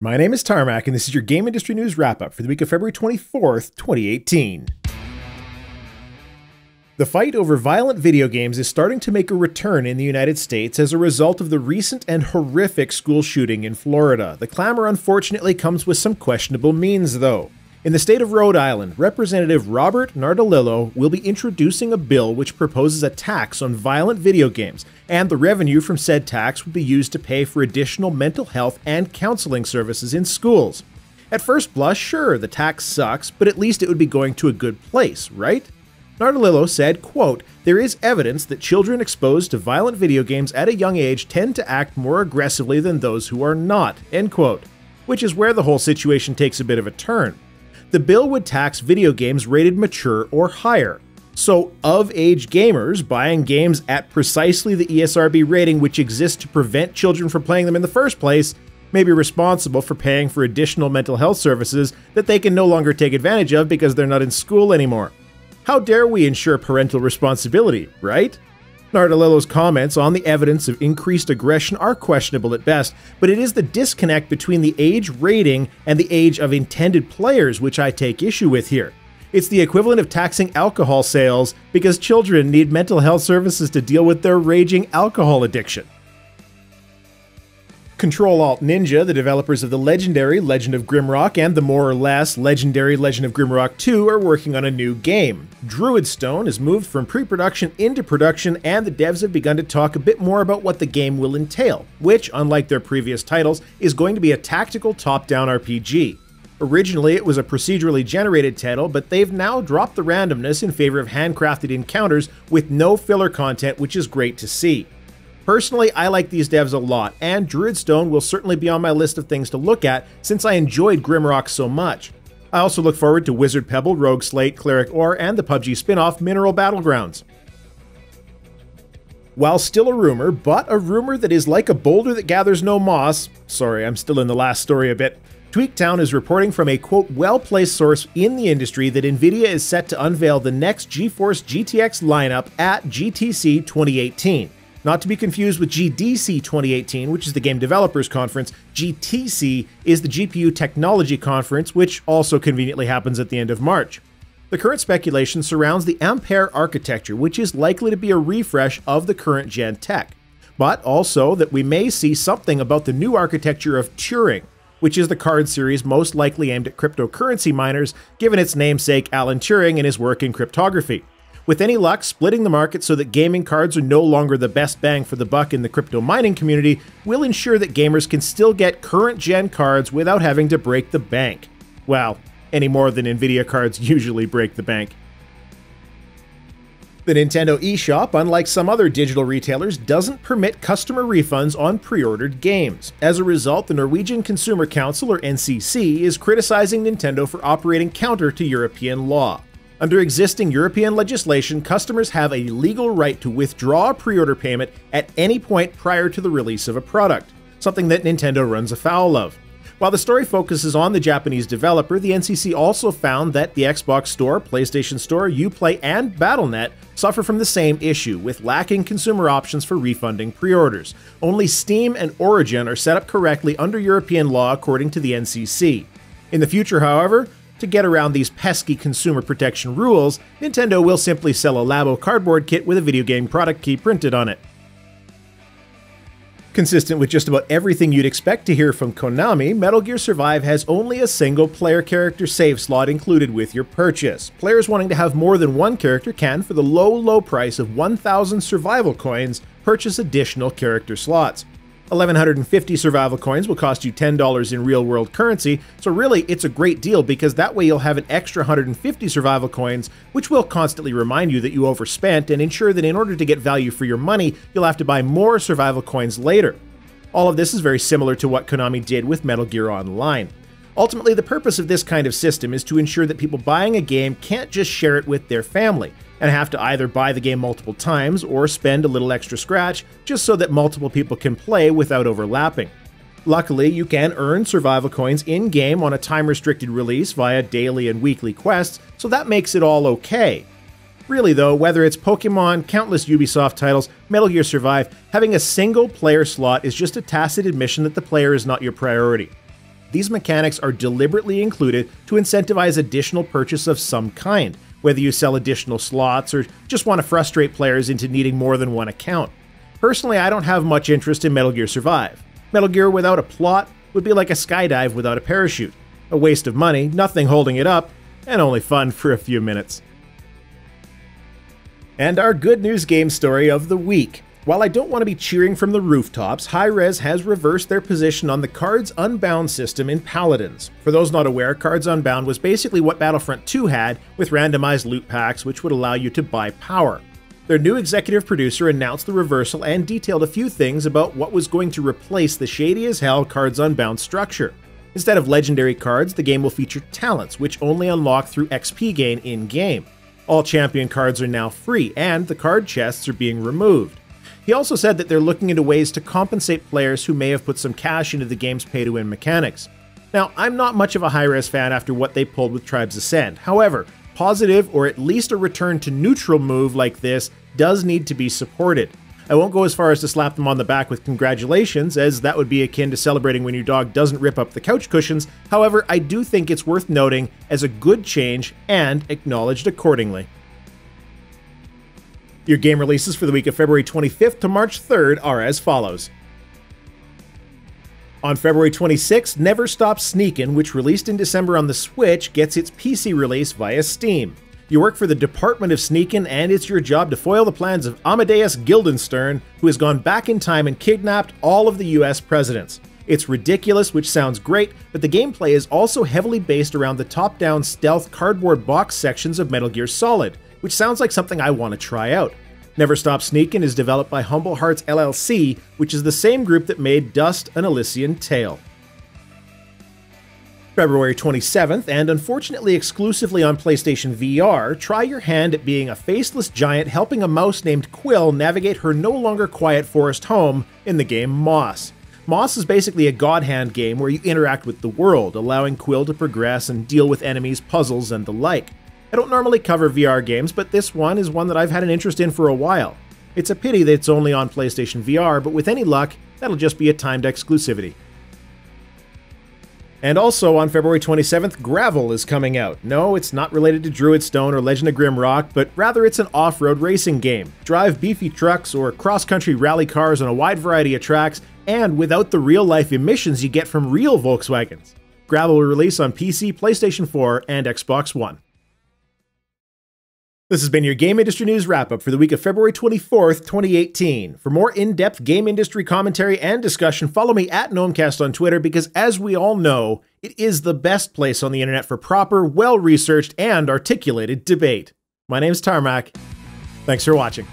My name is Tarmack, and this is your game industry news wrap-up for the week of February 24th, 2018. The fight over violent video games is starting to make a return in the United States as a result of the recent and horrific school shooting in Florida. The clamor unfortunately comes with some questionable means, though. In the state of Rhode Island, Representative Robert Nardolillo will be introducing a bill which proposes a tax on violent video games, and the revenue from said tax would be used to pay for additional mental health and counseling services in schools. At first blush, sure, the tax sucks, but at least it would be going to a good place, right? Nardolillo said, quote, "There is evidence that children exposed to violent video games at a young age tend to act more aggressively than those who are not," end quote. Which is where the whole situation takes a bit of a turn. The bill would tax video games rated mature or higher. So, of-age gamers buying games at precisely the ESRB rating which exists to prevent children from playing them in the first place may be responsible for paying for additional mental health services that they can no longer take advantage of because they're not in school anymore. How dare we ensure parental responsibility, right? Nardolillo's comments on the evidence of increased aggression are questionable at best, but it is the disconnect between the age rating and the age of intended players which I take issue with here. It's the equivalent of taxing alcohol sales because children need mental health services to deal with their raging alcohol addiction. Control-Alt-Ninja, the developers of the legendary Legend of Grimrock and the more or less legendary Legend of Grimrock 2 are working on a new game. Druidstone has moved from pre-production into production, and the devs have begun to talk a bit more about what the game will entail, which, unlike their previous titles, is going to be a tactical top-down RPG. Originally, it was a procedurally generated title, but they've now dropped the randomness in favor of handcrafted encounters with no filler content, which is great to see. Personally, I like these devs a lot, and Druidstone will certainly be on my list of things to look at since I enjoyed Grimrock so much. I also look forward to Wizard Pebble, Rogue Slate, Cleric Ore, and the PUBG spin-off Mineral Battlegrounds. While still a rumor, but a rumor that is like a boulder that gathers no moss, sorry, I'm still in the last story a bit, Tweaktown is reporting from a quote well-placed source in the industry that nVidia is set to unveil the next GeForce GTX lineup at GTC 2018. Not to be confused with GDC 2018, which is the Game Developers Conference. GTC is the GPU Technology Conference, which also conveniently happens at the end of March. The current speculation surrounds the Ampere architecture, which is likely to be a refresh of the current gen tech, but also that we may see something about the new architecture of Turing, which is the card series most likely aimed at cryptocurrency miners, given its namesake Alan Turing and his work in cryptography. With any luck, splitting the market so that gaming cards are no longer the best bang for the buck in the crypto mining community will ensure that gamers can still get current-gen cards without having to break the bank. Well, any more than nVidia cards usually break the bank. The Nintendo eShop, unlike some other digital retailers, doesn't permit customer refunds on pre-ordered games. As a result, the Norwegian Consumer Council, or NCC, is criticizing Nintendo for operating counter to European law. Under existing European legislation, customers have a legal right to withdraw a pre-order payment at any point prior to the release of a product, something that Nintendo runs afoul of. While the story focuses on the Japanese developer, the NCC also found that the Xbox Store, PlayStation Store, Uplay, and Battle.net suffer from the same issue, with lacking consumer options for refunding pre-orders. Only Steam and Origin are set up correctly under European law according to the NCC. In the future, however, to get around these pesky consumer protection rules, Nintendo will simply sell a Labo cardboard kit with a video game product key printed on it. Consistent with just about everything you'd expect to hear from Konami, Metal Gear Survive has only a single player character save slot included with your purchase. Players wanting to have more than one character can, for the low price of 1,000 survival coins, purchase additional character slots. 1,150 survival coins will cost you $10 in real-world currency, so really it's a great deal because that way you'll have an extra 150 survival coins, which will constantly remind you that you overspent and ensure that in order to get value for your money, you'll have to buy more survival coins later. All of this is very similar to what Konami did with Metal Gear Online. Ultimately, the purpose of this kind of system is to ensure that people buying a game can't just share it with their family, and have to either buy the game multiple times or spend a little extra scratch just so that multiple people can play without overlapping. Luckily, you can earn survival coins in-game on a time-restricted release via daily and weekly quests, so that makes it all okay. Really though, whether it's Pokemon, countless Ubisoft titles, Metal Gear Survive, having a single player slot is just a tacit admission that the player is not your priority. These mechanics are deliberately included to incentivize additional purchase of some kind, whether you sell additional slots or just want to frustrate players into needing more than one account. Personally, I don't have much interest in Metal Gear Survive. Metal Gear without a plot would be like a skydive without a parachute. A waste of money, nothing holding it up, and only fun for a few minutes. And our good news game story of the week. While I don't want to be cheering from the rooftops, HiRez has reversed their position on the Cards Unbound system in Paladins. For those not aware, Cards Unbound was basically what Battlefront 2 had, with randomized loot packs which would allow you to buy power. Their new executive producer announced the reversal and detailed a few things about what was going to replace the shady-as-hell Cards Unbound structure. Instead of legendary cards, the game will feature talents, which only unlock through XP gain in-game. All champion cards are now free, and the card chests are being removed. He also said that they're looking into ways to compensate players who may have put some cash into the game's pay-to-win mechanics. Now, I'm not much of a HiRez fan after what they pulled with Tribes Ascend. However, positive or at least a return to neutral move like this does need to be supported. I won't go as far as to slap them on the back with congratulations, as that would be akin to celebrating when your dog doesn't rip up the couch cushions. However, I do think it's worth noting as a good change and acknowledged accordingly. Your game releases for the week of February 25th to March 3rd are as follows. On February 26th, Never Stop Sneakin, which released in December on the Switch, gets its PC release via Steam. You work for the Department of Sneakin, and it's your job to foil the plans of Amadeus Guildenstern, who has gone back in time and kidnapped all of the US presidents. It's ridiculous, which sounds great, but the gameplay is also heavily based around the top-down stealth cardboard box sections of Metal Gear Solid, which sounds like something I want to try out. Never Stop Sneakin is developed by Humble Hearts LLC, which is the same group that made Dust: An Elysian Tale. February 27th, and unfortunately exclusively on PlayStation VR, try your hand at being a faceless giant helping a mouse named Quill navigate her no longer quiet forest home in the game Moss. Moss is basically a God Hand game where you interact with the world, allowing Quill to progress and deal with enemies, puzzles, and the like. I don't normally cover VR games, but this one is one that I've had an interest in for a while. It's a pity that it's only on PlayStation VR, but with any luck, that'll just be a timed exclusivity. And also on February 27th, Gravel is coming out. No, it's not related to Druidstone or Legend of Grimrock, but rather it's an off-road racing game. Drive beefy trucks or cross-country rally cars on a wide variety of tracks, and without the real-life emissions you get from real Volkswagens. Gravel will release on PC, PlayStation 4, and Xbox One. This has been your Game Industry News Wrap-Up for the week of February 24th, 2018. For more in-depth game industry commentary and discussion, follow me at Gnomecast on Twitter, because as we all know, it is the best place on the internet for proper, well-researched, and articulated debate. My name's Tarmack. Thanks for watching.